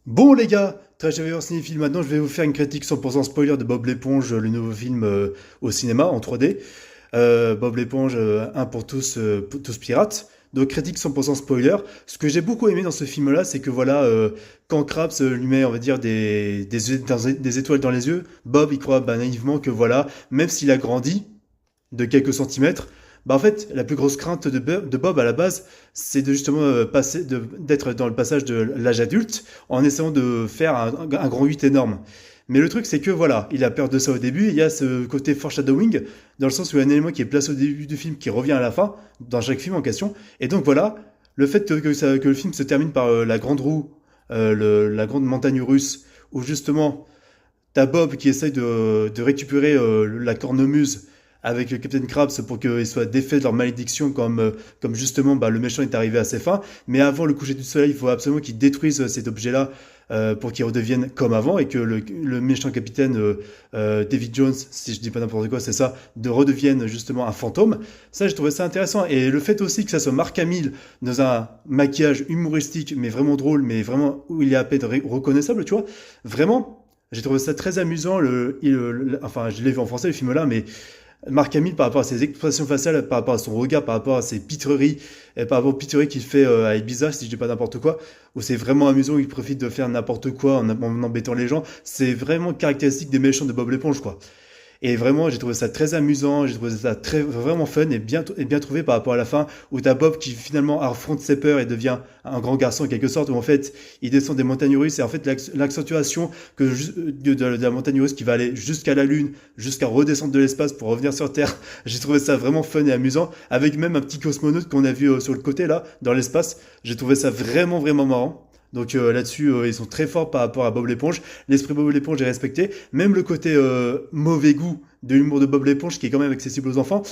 Bon les gars, très chers cinéphile, maintenant je vais vous faire une critique 100% spoiler de Bob l'éponge, le nouveau film au cinéma en 3D. Bob l'éponge, un pour tous pirates. Donc critique 100% spoiler. Ce que j'ai beaucoup aimé dans ce film-là, c'est que voilà, quand Krabs lui met, on va dire, des étoiles dans les yeux, Bob il croit naïvement que voilà, même s'il a grandi, de quelques centimètres, bah en fait, la plus grosse crainte de Bob à la base, c'est de justement d'être dans le passage de l'âge adulte en essayant de faire un grand 8 énorme. Mais le truc, c'est que voilà, il a peur de ça au début. Il y a ce côté foreshadowing, dans le sens où il y a un élément qui est placé au début du film qui revient à la fin, dans chaque film en question. Et donc voilà, le fait que le film se termine par la grande roue, la grande montagne russe, où justement t'as Bob qui essaye de récupérer la cornemuse avec le Captain Krabs pour qu'ils soient défaits de leur malédiction comme justement le méchant est arrivé à ses fins. Mais avant le coucher du soleil, il faut absolument qu'ils détruisent cet objet-là pour qu'il redevienne comme avant et que le méchant capitaine David Jones, si je dis pas n'importe quoi, c'est ça, de redevienne justement un fantôme. Ça, j'ai trouvé ça intéressant. Et le fait aussi que ça soit Mark Hamill dans un maquillage humoristique, mais vraiment drôle, mais vraiment où il est à peine reconnaissable, tu vois, vraiment. J'ai trouvé ça très amusant. Enfin, je l'ai vu en français, le film-là, mais Marc Hamill, par rapport à ses expressions faciales, par rapport à son regard, par rapport à ses pitreries, et par rapport aux pitreries qu'il fait à Ibiza, si je dis pas n'importe quoi, où c'est vraiment amusant, il profite de faire n'importe quoi en embêtant les gens, c'est vraiment caractéristique des méchants de Bob l'éponge, quoi. Et vraiment, j'ai trouvé ça très amusant, j'ai trouvé ça très, vraiment fun et bien trouvé par rapport à la fin, où t'as Bob qui finalement affronte ses peurs et devient un grand garçon en quelque sorte, où en fait, il descend des montagnes russes et en fait, l'accentuation de la montagne russe qui va aller jusqu'à la Lune, jusqu'à redescendre de l'espace pour revenir sur Terre, j'ai trouvé ça vraiment fun et amusant, avec même un petit cosmonaute qu'on a vu sur le côté là, dans l'espace, j'ai trouvé ça vraiment, vraiment marrant. Donc là-dessus, ils sont très forts par rapport à Bob l'éponge. L'esprit Bob l'éponge est respecté. Même le côté mauvais goût de l'humour de Bob l'éponge, qui est quand même accessible aux enfants,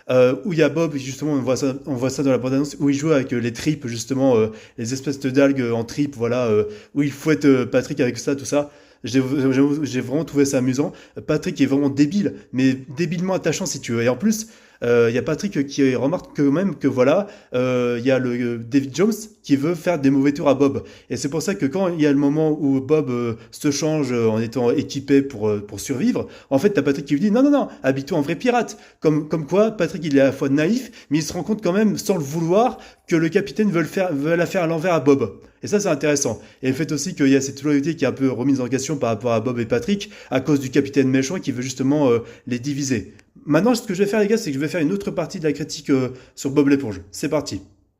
où il y a Bob, justement, on voit ça dans la bande-annonce, où il joue avec les tripes, justement, les espèces d'algues en tripes, voilà, où il fouette Patrick avec ça, tout ça. J'ai vraiment trouvé ça amusant. Patrick est vraiment débile, mais débilement attachant si tu veux. Et en plus, il y a Patrick qui remarque quand même que voilà, il y a le David Jones qui veut faire des mauvais tours à Bob. Et c'est pour ça que quand il y a le moment où Bob se change en étant équipé pour survivre, en fait, t'as Patrick qui lui dit non, non, non, habille-toi en vrai pirate. Comme quoi, Patrick, il est à la fois naïf, mais il se rend compte quand même, sans le vouloir, que le capitaine veut la faire à l'envers à Bob. Et ça, c'est intéressant. Et le fait aussi qu'il y a cette loyauté qui est un peu remise en question par rapport à Bob et Patrick, à cause du capitaine méchant qui veut justement les diviser. Maintenant, ce que je vais faire, les gars, c'est que je vais faire une autre partie de la critique sur Bob l'éponge. C'est parti.